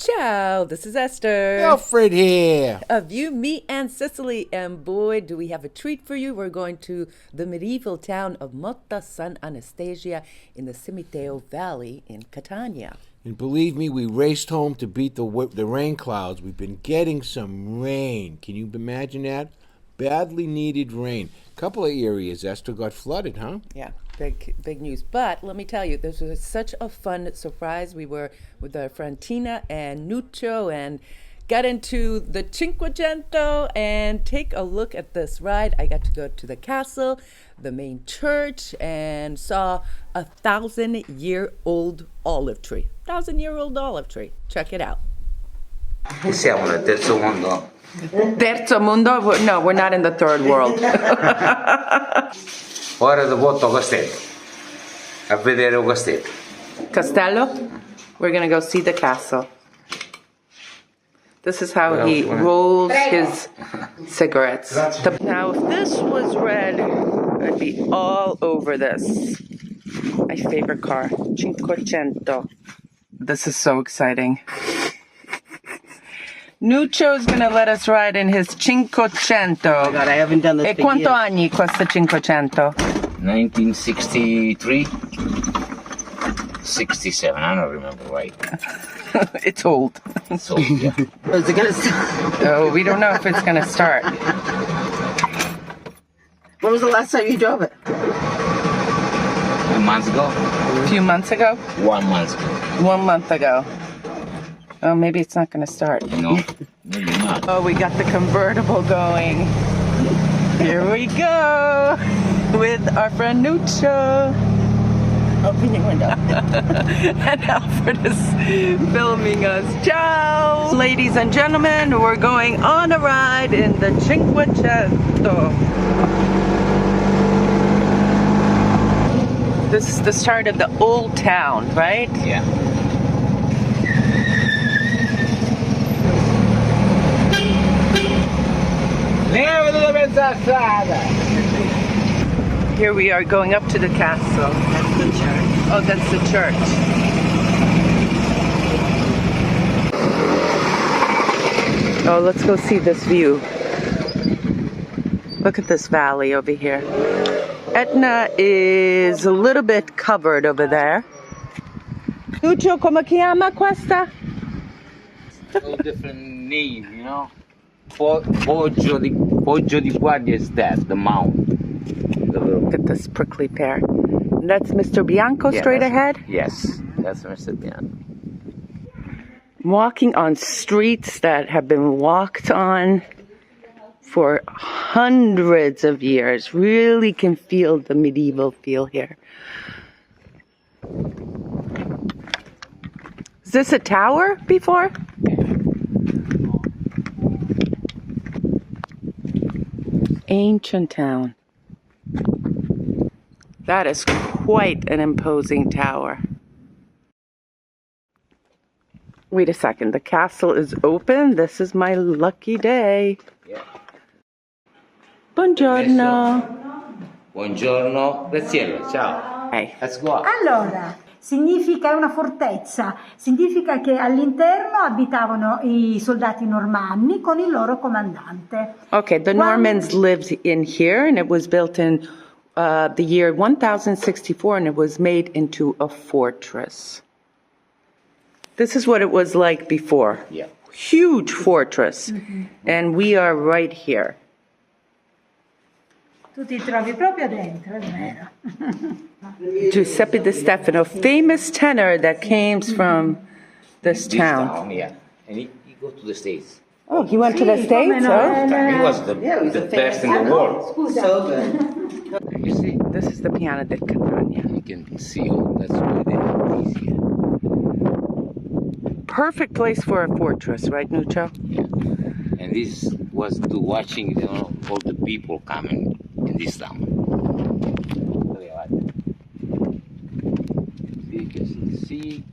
Ciao, this is Esther. Alfred here. Of You, Me, and Sicily. And boy, do we have a treat for you. We're going to the medieval town of Motta Sant Anastasia in the Cimiteo Valley in Catania. And believe me, we raced home to beat the rain clouds. We've been getting some rain. Can you imagine that? Badly needed rain. A couple of areas, Esther, got flooded, huh? Yeah, big news. But let me tell you, this was such a fun surprise. We were with our friend Tina and Nuccio and got into the Cinquecento and take a look at this ride. I got to go to the castle, the main church, and saw a 1,000-year-old olive tree. 1,000-year-old olive tree. Check it out. Siamo nel terzo mondo. Terzo mondo? No, we're not in the third world. Ora dopo il castello. A vedere il castello. Castello? We're going to go see the castle. This is how he rolls his cigarettes. Now, if this was red, I'd be all over this. My favorite car, Cinquecento. This is so exciting. Nuccio's gonna let us ride in his Cinquecento. Oh God, I haven't done this E quanto anni costa Cinquecento? 1963, 67, I don't remember right. It's old. So, yeah. Is it gonna start? Oh, we don't know if it's gonna start. When was the last time you drove it? 2 months ago? A few months ago? 1 month ago. 1 month ago. Oh, maybe it's not gonna start. No, maybe not. Oh, we got the convertible going. Here we go with our friend Nuccio. Open your window. And Alfred is filming us. Ciao! Ladies and gentlemen, we're going on a ride in the Cinquecento. This is the start of the old town, right? Yeah. Here we are going up to the castle. That's the church. Oh, that's the church. Oh, let's go see this view. Look at this valley over here. Etna is a little bit covered over there. Nuccio, come chiama questa? All different names, you know. Poggio di Guardia is that, the mount. Look at this prickly pear. And that's Mr. Bianco straight ahead? Yes, that's Mr. Bianco. Walking on streets that have been walked on for hundreds of years. Really can feel the medieval feel here. Is this a tower before? Ancient town. That is quite an imposing tower. Wait a second, the castle is open. This is my lucky day. Yeah. Buongiorno. Buongiorno, Graziella, ciao. Hey. Let's go. Allora, significa è una fortezza, significa che all'interno abitavano i soldati normanni con il loro comandante. Okay, the Normans lived in here and it was built in the year 1064 and it was made into a fortress. This is what it was like before. Yeah. Huge fortress. And we are right here. Tu ti trovi proprio dentro, è vero. Giuseppe Di Stefano, famous tenor that came from this town. Yeah. And he go to the States. Oh, he went to the States? Oh. He was the best in the world. So good. You see? This is the Piano di Catania. You can see all that's why they have these here. Perfect place for a fortress, right, Nuccio? Yeah. And this was to watching, you know, all the people coming in this town. See, you can see the sea.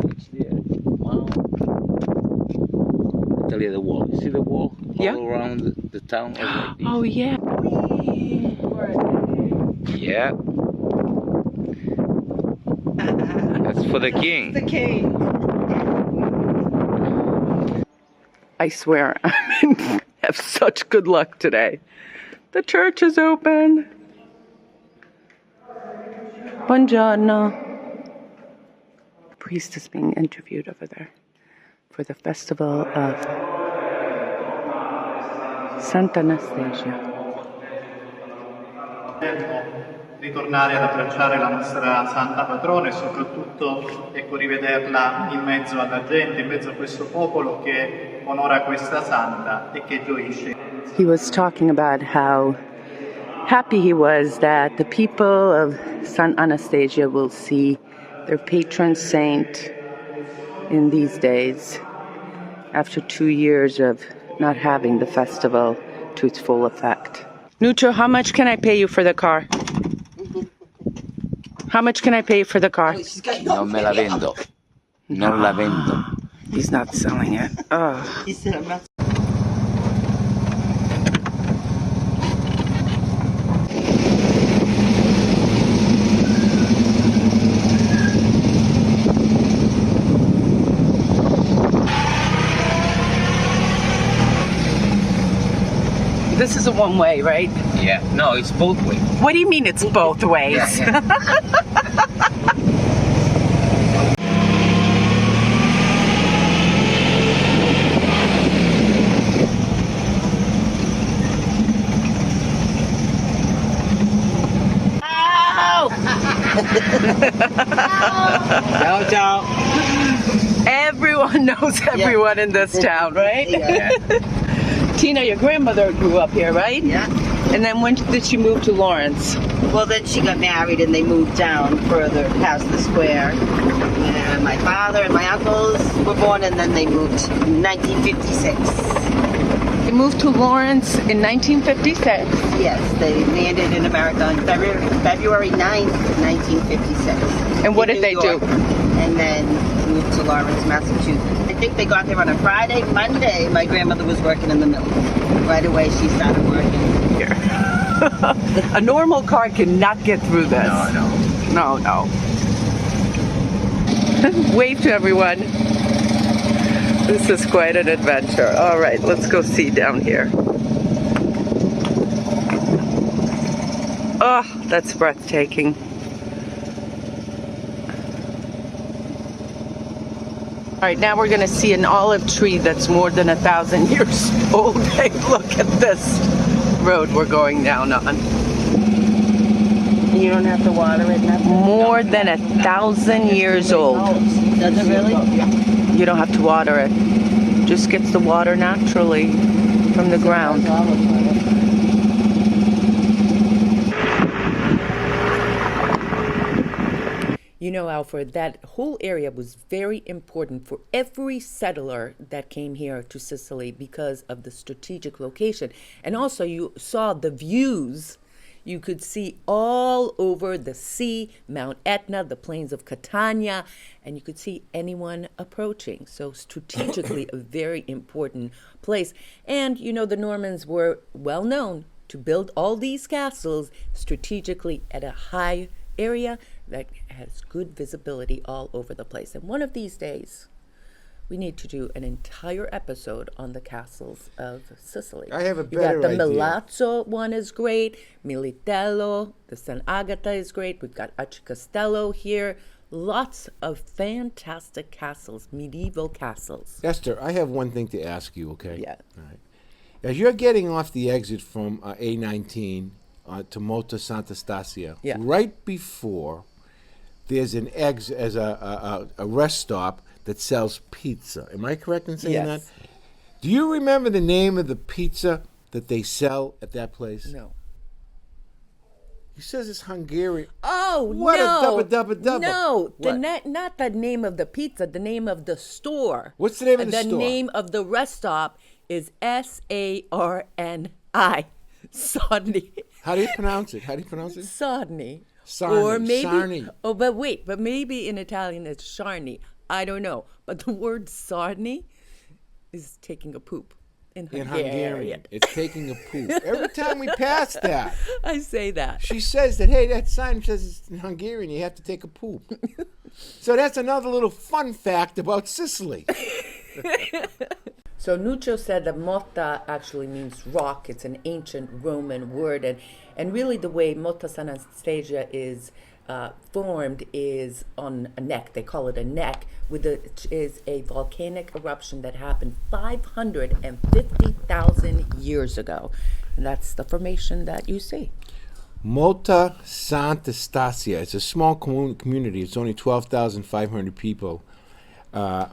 It's there. Wow. I'll tell you the wall. You see the wall all around the town? Like this? Oh, yeah. Yeah. That's for the king. The king. I swear, I have such good luck today. The church is open. Buongiorno. The priest is being interviewed over there for the festival of Sant Anastasia. Ritornare ad abbracciare la nostra santa patrona e soprattutto rivederla in mezzo alla gente, in mezzo a questo popolo che onora questa santa e che gioisce. He was talking about how happy he was that the people of Sant Anastasia will see their patron saint in these days after 2 years of not having the festival to its full effect. Nucho, how much can I pay you for the car? How much can I pay you for the car? Non me la vendo. Non la vendo. He's not selling it. Oh. He said, I'm not. This is a one-way, right? Yeah. No, it's both ways. What do you mean it's both ways? Yeah. Ciao, ciao. Everyone knows everyone in this town, right? Yeah. Tina, your grandmother grew up here, right? Yeah. And then when did she move to Lawrence? Well, then she got married and they moved down further past the square. And my father and my uncles were born and then they moved in 1956. They moved to Lawrence in 1956. Yes, they landed in America on February 9th, 1956. And what in did they New York. do? And then moved to Lawrence, Massachusetts. I think they got there on a Friday. Monday, my grandmother was working in the mill. Right away, she started working. A normal car cannot get through this. No. Wave to everyone. This is quite an adventure. All right, let's go see down here. Oh, that's breathtaking. All right, now we're gonna see an olive tree that's more than 1,000 years old. Hey, look at this road we're going down on. You don't have to water it, nothing? More than 1,000 years old. Does it really? You don't have to water it. Just gets the water naturally from the ground. You know, Alfred, that whole area was very important for every settler that came here to Sicily because of the strategic location. And also you saw the views. You could see all over the sea, Mount Etna, the Plains of Catania, and you could see anyone approaching. So strategically, a very important place. And, you know, the Normans were well known to build all these castles strategically at a high area that has good visibility all over the place. And one of these days, we need to do an entire episode on the castles of Sicily. I have a You better got the idea. Milazzo one is great, Militello, the San Agata is great. We've got Castello here. Lots of fantastic castles, medieval castles. Esther, I have one thing to ask you, okay? Yeah. All right. As you're getting off the exit from A19 to Motta Sant Anastasia, Yeah. right before there's an a rest stop that sells pizza. Am I correct in saying Yes. that? Do you remember the name of the pizza that they sell at that place? No. He says it's Hungarian. Oh, What a no. double. No, What? not the name of the pizza, the name of the store. What's the name of the store? The name of the rest stop is Sarni. Sarni. How do you pronounce it? Sarni. Sarni, Or maybe, Sarni. oh, but maybe in Italian it's Sarni. I don't know. But the word Sarni is taking a poop in Hungarian. It's taking a poop. Every time we pass that, I say that. she says that, hey, that sign says it's in Hungarian, you have to take a poop. So that's another little fun fact about Sicily. So Nuccio said that Motta actually means rock. It's an ancient Roman word, and really the way Motta Sant Anastasia is formed is on a neck. They call it a neck, which is a volcanic eruption that happened 550,000 years ago, and that's the formation that you see. Motta Sant Anastasia. It's a small community. It's only 12,500 people. The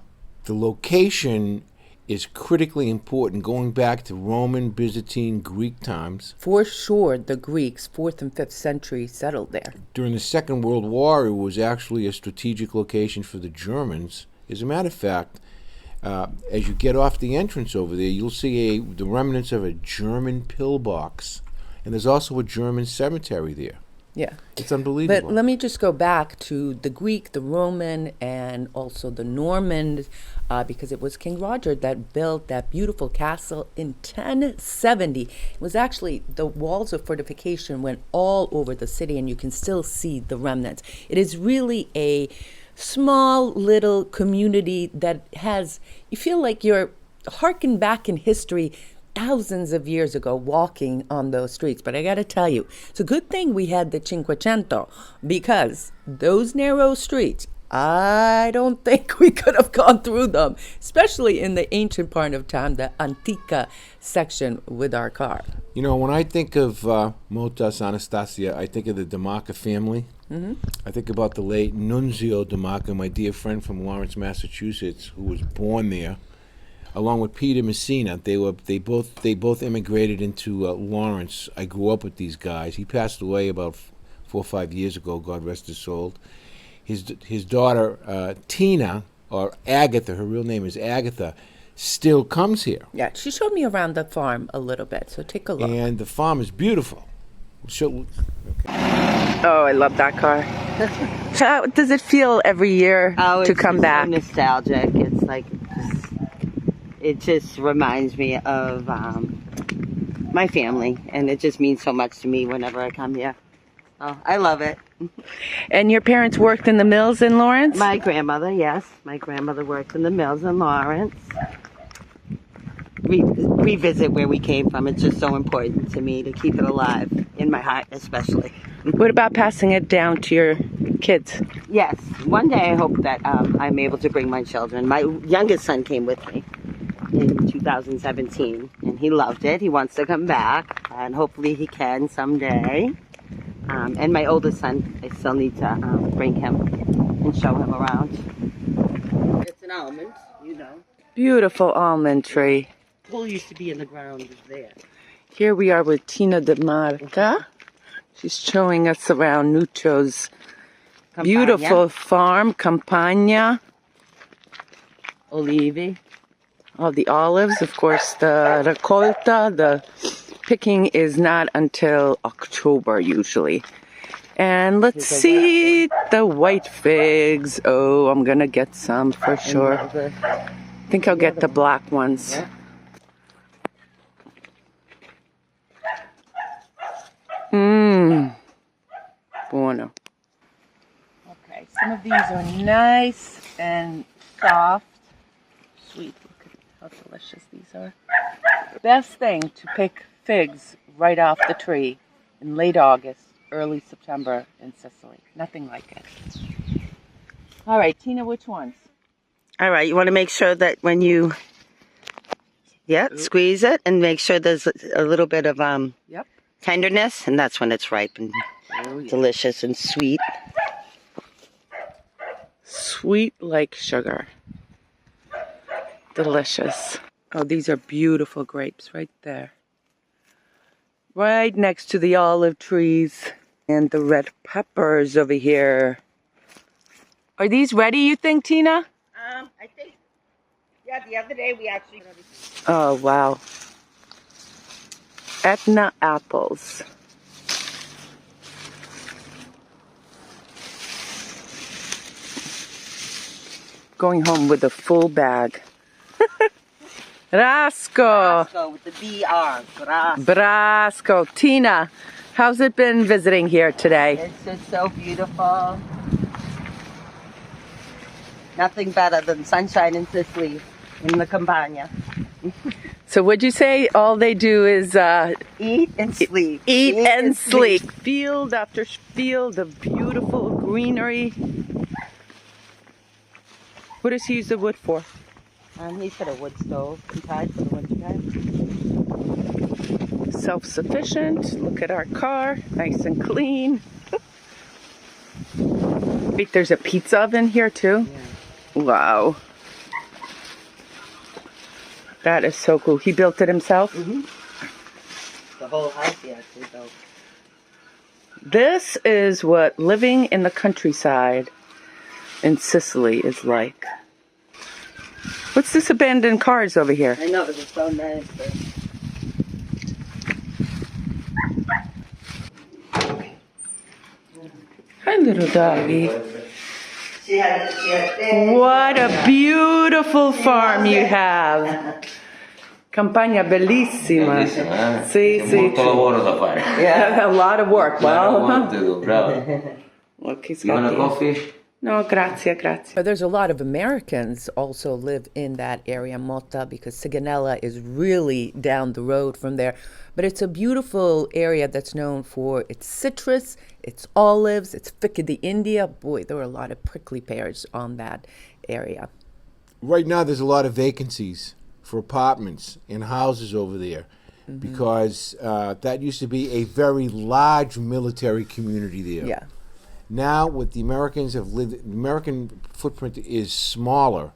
location is critically important, going back to Roman, Byzantine, Greek times. For sure, the Greeks, 4th and 5th century, settled there. During the Second World War, it was actually a strategic location for the Germans. As a matter of fact, as you get off the entrance over there, you'll see the remnants of a German pillbox. And there's also a German cemetery there. Yeah. It's unbelievable. But let me just go back to the Greek, the Roman, and also the Norman, because it was King Roger that built that beautiful castle in 1070. It was actually, the walls of fortification went all over the city, and you can still see the remnants. It is really a small little community that has, you feel like you're harking back in history thousands of years ago walking on those streets. But I got to tell you, it's a good thing we had the Cinquecento, because those narrow streets, I don't think we could have gone through them, especially in the ancient part of town, the Antica section, with our car. You know, when I think of Motta Sant Anastasia, I think of the Damaca family. Mm-hmm. I think about the late Nunzio Damaca, my dear friend from Lawrence, Massachusetts, who was born there, along with Peter Messina. They both immigrated into Lawrence. I grew up with these guys. He passed away about 4 or 5 years ago, God rest his soul. His daughter, Tina, or Agatha, her real name is Agatha, still comes here. Yeah, she showed me around the farm a little bit, so take a look. And the farm is beautiful. Okay. Oh, I love that car. How does it feel every year to come back? So nostalgic. It's like, it just reminds me of my family, and it just means so much to me whenever I come here. Oh, I love it. And your parents worked in the mills in Lawrence? My grandmother, yes. My grandmother worked in the mills in Lawrence. Revisit where we came from. It's just so important to me to keep it alive, in my heart especially. What about passing it down to your kids? Yes. One day I hope that I'm able to bring my children. My youngest son came with me in 2017, and he loved it. He wants to come back, and hopefully he can someday. And my oldest son, I still need to bring him and show him around. It's an almond, you know. Beautiful almond tree. Pool used to be in the ground there. Here we are with Tina De Marca. She's showing us around Nuccio's beautiful farm, Campagna. Olivi. All the olives, of course, the raccolta, the picking is not until October usually. And let's see the white figs. Oh, I'm going to get some for sure. I think I'll get the black ones. Buono. Okay, some of these are nice and soft. Sweet. Look at how delicious these are. Best thing to pick figs right off the tree in late August, early September in Sicily. Nothing like it. All right, Tina, which ones? All right, you want to make sure that when you squeeze it and make sure there's a little bit of tenderness, and that's when it's ripe and delicious and sweet. Sweet like sugar. Delicious. Oh, these are beautiful grapes right there. Right next to the olive trees. And the red peppers over here. Are these ready, you think, Tina? I think, the other day we actually... Oh, wow. Etna apples. Going home with a full bag. Brasco. Brasco with the B-R. Brasco. Brasco. Tina, how's it been visiting here today? It's just so beautiful. Nothing better than sunshine in Sicily, in the Campagna. So what'd you say? All they do is Eat and sleep. eat and sleep. Field after field of beautiful greenery. What does he use the wood for? He's got a wood stove inside for the winter time. Self-sufficient. Look at our car, nice and clean. Wait, there's a pizza oven here too? Yeah. Wow. That is so cool. He built it himself? Mm-hmm. The whole house he actually built. This is what living in the countryside in Sicily is like. What's this abandoned cars over here? I know, it's so nice. Hi, little doggy. She had What a beautiful farm you have. Campagna bellissima. Bellissima, Sì, C'è sì. molto lavoro da fare. Yeah, a lot of work. Well, Molto, bravo. look, he's You want a got coffee? No, grazie, grazie. There's a lot of Americans also live in that area, Motta, because Sigonella is really down the road from there. But it's a beautiful area that's known for its citrus, its olives, its Fica di India. Boy, there were a lot of prickly pears on that area. Right now, there's a lot of vacancies for apartments and houses over there because that used to be a very large military community there. Yeah. Now, what the Americans have lived, the American footprint is smaller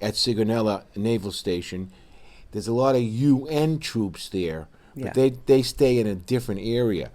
at Sigonella Naval Station. There's a lot of UN troops there, but they stay in a different area.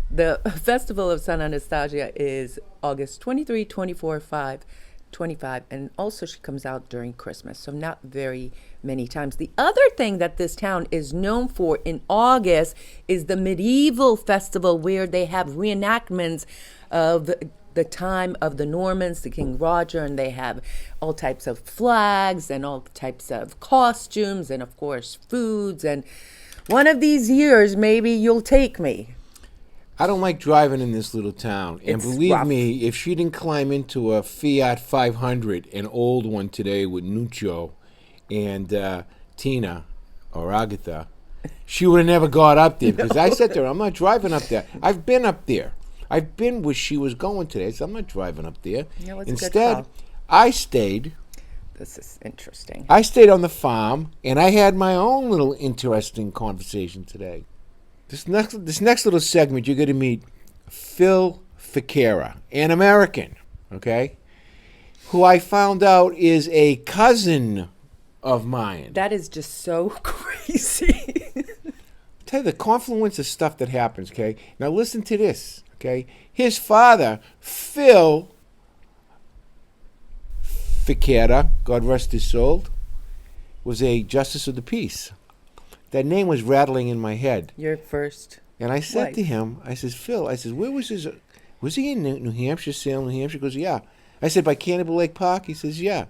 The Festival of Sant Anastasia is August 23, 24, 5, 25, and also she comes out during Christmas, so not very many times. The other thing that this town is known for in August is the medieval festival where they have reenactments of the time of the Normans, the King Roger, and they have all types of flags and all types of costumes and, of course, foods. And one of these years, maybe you'll take me. I don't like driving in this little town. And It's believe rough. me, if she didn't climb into a Fiat 500, an old one today with Nuccio and Tina or Agatha, she would have never got up there because I said to her, I'm not driving up there. I've been up there. I've been where she was going today, so I'm not driving up there. Yeah, it's a good Instead, call. I stayed. This is interesting. I stayed on the farm, and I had my own little interesting conversation today. This next little segment, you're going to meet Phil Ficara, an American, okay, who I found out is a cousin of mine. That is just so crazy. Tell you the confluence of stuff that happens, okay? Now listen to this, okay? His father, Phil Ficara, God rest his soul, was a justice of the peace. That name was rattling in my head. Your first. And I said to wife. him, I says, Phil, I says, where was his, was he in New Hampshire, Salem, New Hampshire? He goes, yeah. I said, by Cannibal Lake Park? He says, yeah.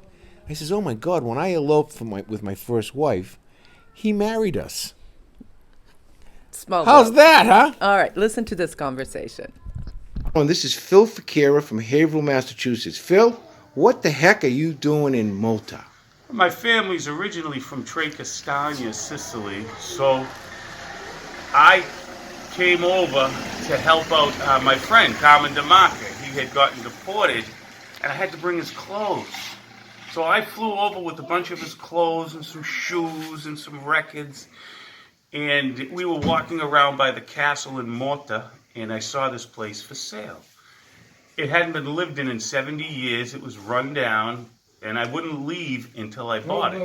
I says, oh my God, when I eloped with my first wife, he married us. Small How's world. that, huh? All right, listen to this conversation. And this is Phil Ficara from Haverhill, Massachusetts. Phil, what the heck are you doing in Motta? My family's originally from Catania, Sicily, so I came over to help out my friend, Carmen DeMarca. He had gotten deported, and I had to bring his clothes. So I flew over with a bunch of his clothes and some shoes and some records, and we were walking around by the castle in Motta, and I saw this place for sale. It hadn't been lived in 70 years. It was run down, and I wouldn't leave until I bought it.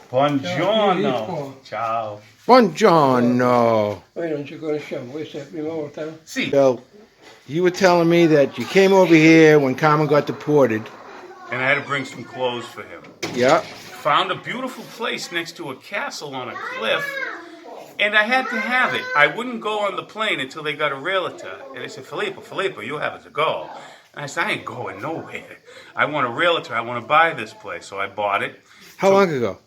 Buongiorno. Ciao. Buongiorno. Noi non ci conosciamo, questa è la prima volta, no? Sì. Phil, you were telling me that you came over here when Carmen got deported. And I had to bring some clothes for him. Yeah. Found a beautiful place next to a castle on a cliff, and I had to have it. I wouldn't go on the plane until they got a realtor. And they said, Filippo, you have to go. And I said, I ain't going nowhere. I want a realtor. I want to buy this place. So I bought it. How long ago?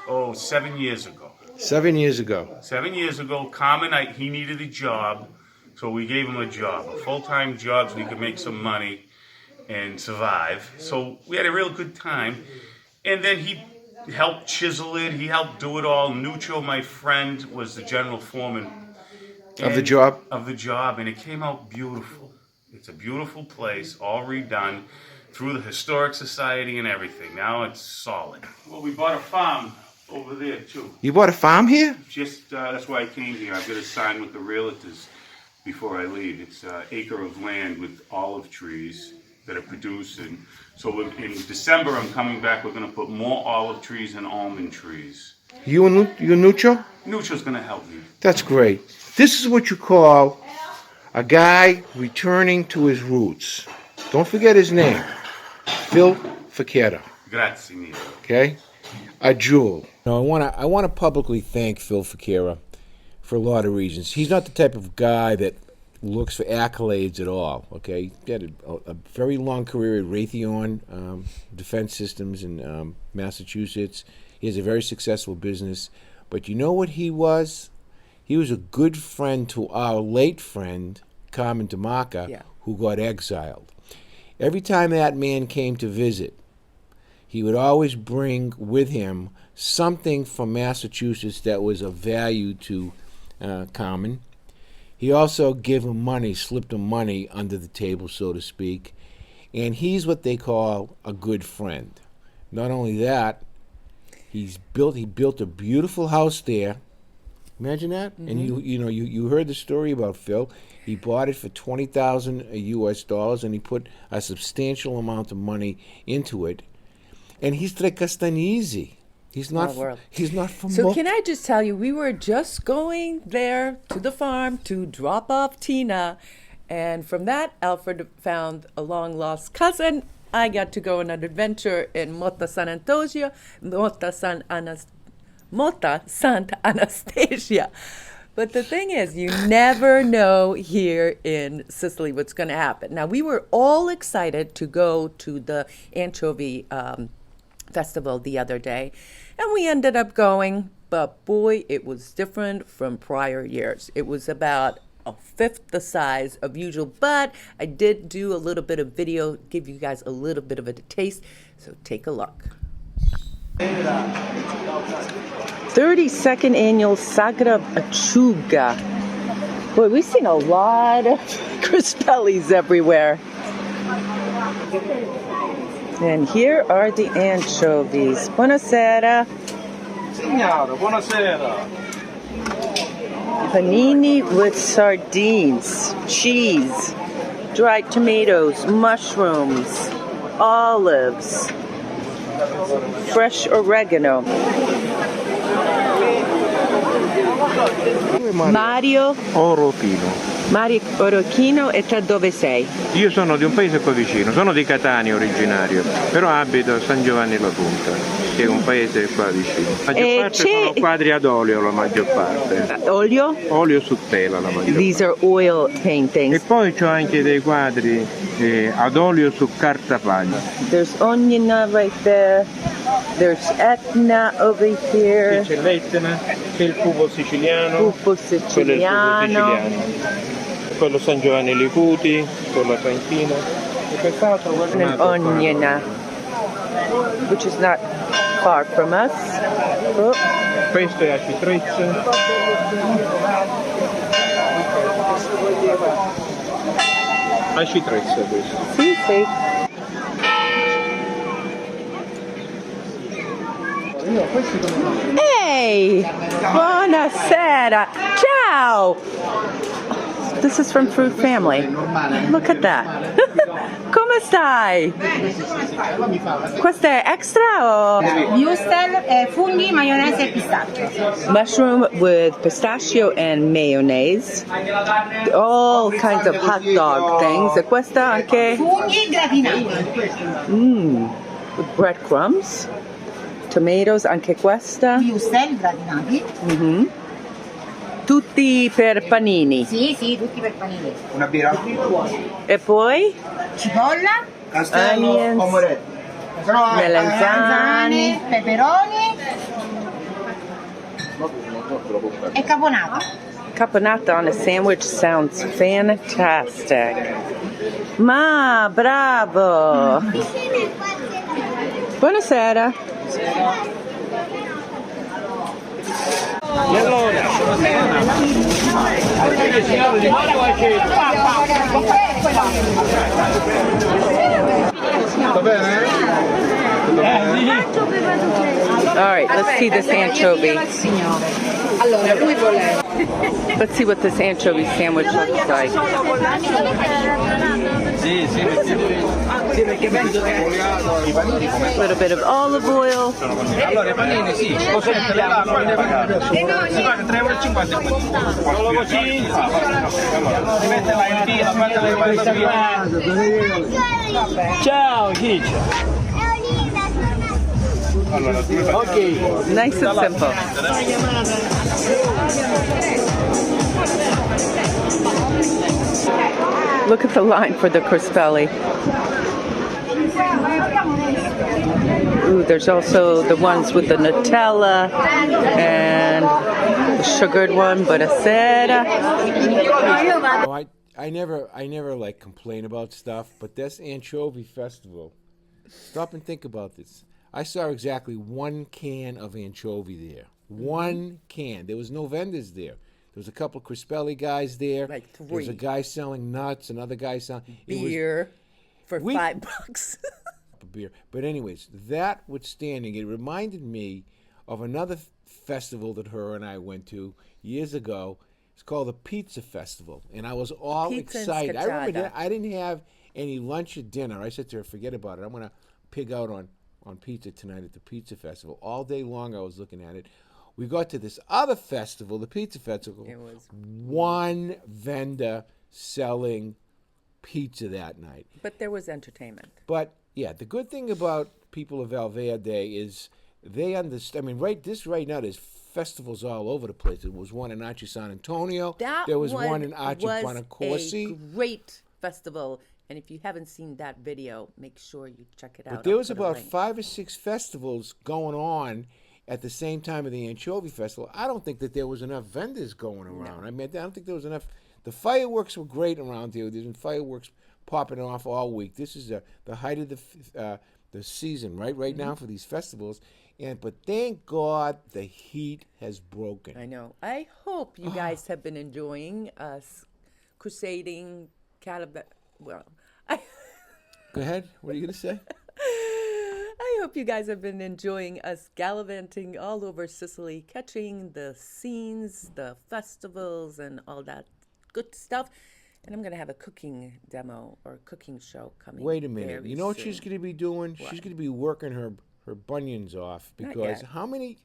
Oh, 7 years ago. 7 years ago. 7 years ago, Carmen, he needed a job, so we gave him a job, a full-time job so he could make some money and survive. So we had a real good time. And then he helped chisel it. He helped do it all. Nuccio, my friend, was the general foreman Of the job? Of the job, and it came out beautiful. It's a beautiful place, all redone through the Historic Society and everything. Now it's solid. Well, we bought a farm over there too. You bought a farm here? Just that's why I came here. I've got to sign with the realtors before I leave. It's an acre of land with olive trees that are producing. So in December, I'm coming back. We're going to put more olive trees and almond trees. You and Nuccio? Nuccio's going to help me. That's great. This is what you call a guy returning to his roots. Don't forget his name. Phil Fiat. Grazie mille. Okay? A jewel. Now, I want to publicly thank Phil Fiat for a lot of reasons. He's not the type of guy that looks for accolades at all. Okay? He had a very long career at Raytheon Defense Systems in Massachusetts. He has a very successful business. But you know what he was? He was a good friend to our late friend, Carmen DeMarca, who got exiled. Every time that man came to visit, he would always bring with him something from Massachusetts that was of value to Carmen. He also gave him money, slipped him money under the table, so to speak. And he's what they call a good friend. Not only that, he built a beautiful house there. Imagine that. Mm-hmm. And you heard the story about Phil. He bought it for $20,000 US, and he put a substantial amount of money into it. And he's tre Castagnese. He's not from So can I just tell you, we were just going there to the farm to drop off Tina, and from that, Alfred found a long-lost cousin. I got to go on an adventure in Motta Sant Anastasia, Motta Sant Anastasia. But the thing is, you never know here in Sicily what's going to happen. Now, we were all excited to go to the anchovy festival the other day, and we ended up going, but boy, it was different from prior years. It was about a fifth the size of usual, but I did do a little bit of video, give you guys a little bit of a taste, so take a look. 32nd annual Sagra Acciuga. Boy, we've seen a lot of Crispellis everywhere. And here are the anchovies. Buonasera. Signora, buonasera. Panini with sardines, cheese, dried tomatoes, mushrooms, olives, fresh oregano. Mario Orochino, e te dove sei? Io sono di un paese qua vicino, sono di Catania originario, però abito a San Giovanni la Punta, che è un paese qua vicino. La maggior parte sono quadri ad olio, la maggior parte. Olio? Olio su tela, la maggior parte. These are oil paintings. E poi c'ho anche dei quadri ad olio su carta pagina. There's Ognina right there. There's Etna over here. C'è l'Etna, c'è il cubo siciliano. Cubo siciliano. Quello San Giovanni Licuti, con la Trentina. E quest'altro and Ognina, which is not far from us. Oh. Questo è a Citrezza. A Citrezza questo. Sì, sì. Ehi! Buonasera! Ciao! This is from Fruit Family. Look at that. Come stai? Questo è extra o? Wurstel, funghi, maionese e pistacchio. Mushroom with pistachio and mayonnaise. All kinds of hot dog things. E questa anche? Funghi gratinati. With breadcrumbs. Tomatoes, anche questa. Wurstel gratinati. Tutti per panini. Sì, tutti per panini. Una birra. E poi? Cipolla. Onions. Melanzane. Peperoni. E caponata. Caponata on a sandwich sounds fantastic. Ma, bravo. Buonasera. All right, let's see this anchovy. Let's see what this anchovy sandwich looks like. A little bit of olive oil. Ciao, Ciccio. Nice and simple. Look at the line for the crisfelli. Ooh, there's also the ones with the Nutella and the sugared one, buonasera. Oh, I never like complain about stuff, but this anchovy festival, stop and think about this. I saw exactly 1 can of anchovy there. 1 can. There was no vendors there. There was a couple of Crispelli guys there. Like 3. There was a guy selling nuts, another guy selling Beer for $5. Beer. But anyways, that withstanding, it reminded me of another festival that her and I went to years ago. It's called the Pizza Festival, and I was all Pizza excited. I remember Scacciata. I didn't have any lunch or dinner. I said to her, forget about it. I'm going to pig out on pizza tonight at the Pizza Festival. All day long I was looking at it. We got to this other festival, the Pizza Festival. It was 1 vendor selling pizza that night. But there was entertainment. But yeah, the good thing about people of Valverde is they understand. I mean, right now there's festivals all over the place. There was one in Motta Sant Anastasia. There was one in A Arci. great festival. And if you haven't seen that video, make sure you check it out. But there was I'll put a about link. 5 or 6 festivals going on at the same time of the Anchovy Festival. I don't think that there was enough vendors going around. I mean, I don't think there was enough. The fireworks were great around here. There's been fireworks popping off all week. This is the height of the season, right now for these festivals. But thank God the heat has broken. I know. I hope you guys have been enjoying us crusading Go ahead. What are you going to say? I hope you guys have been enjoying us gallivanting all over Sicily, catching the scenes, the festivals, and all that good stuff. And I'm going to have a cooking demo or cooking show coming. Wait a minute. very You know what soon. she's going to be doing? What? She's going to be working her bunions off Not because yet. how many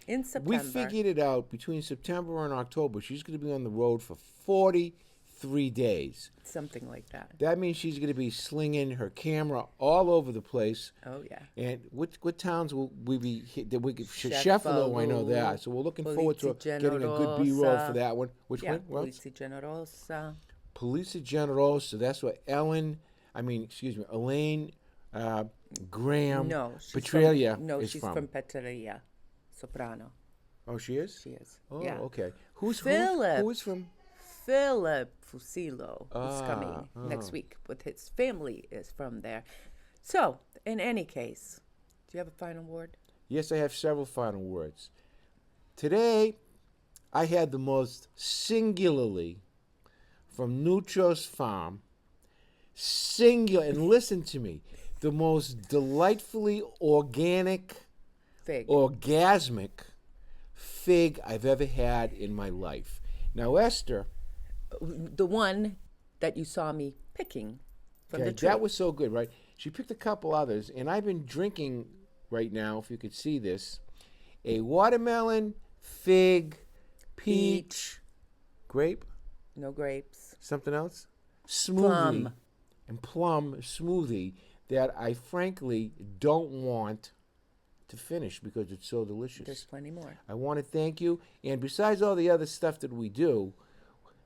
In we September. figured it out between September and October. She's going to be on the road for 43 days. Something like that. That means she's going to be slinging her camera all over the place. Oh, yeah. And what towns will we be hit? Cefalo, I know that. So we're looking forward to getting a good B-roll for that one. Which one? What? Polizia Generosa. Polizia Generosa. That's what Elaine Graham Petralia is she's from. from Petralia, soprano. Oh, she is? She is. Oh, yeah. okay. Who's from? Philip Fusilo is Ah, coming next week with his family is from there. So, in any case, do you have a final word? Yes, I have several final words. Today, I had the most singularly from Nucio's farm, and listen to me, the most delightfully organic, Fig. orgasmic fig I've ever had in my life. Now, Esther, The one that you saw me picking from the tree. that was so good, right? She picked a couple others, and I've been drinking right now, if you could see this, a watermelon, fig, peach, grape, No grapes. something else? Smoothie. Plum. And plum smoothie that I frankly don't want to finish because it's so delicious. There's plenty more. I want to thank you. And besides all the other stuff that we do,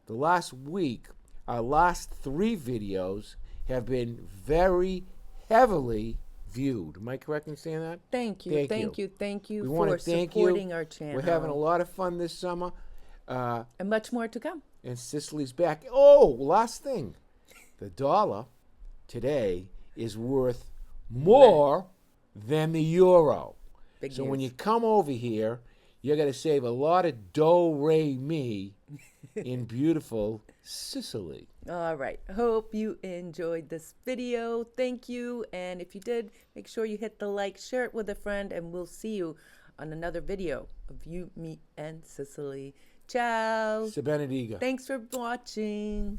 the last week, our last 3 videos have been very heavily viewed. Am I correct in saying that? Thank you We want for to thank supporting you. our channel. We're having a lot of fun this summer. And much more to come. And Sicily's back. Oh, last thing. The dollar today is worth more than the euro. Big So news. when you come over here, You're going to save a lot of do-re-mi in beautiful Sicily. All right. Hope you enjoyed this video. Thank you. And if you did, make sure you hit the like, share it with a friend, and we'll see you on another video of You, Me, and Sicily. Ciao. Se benediga. Thanks for watching.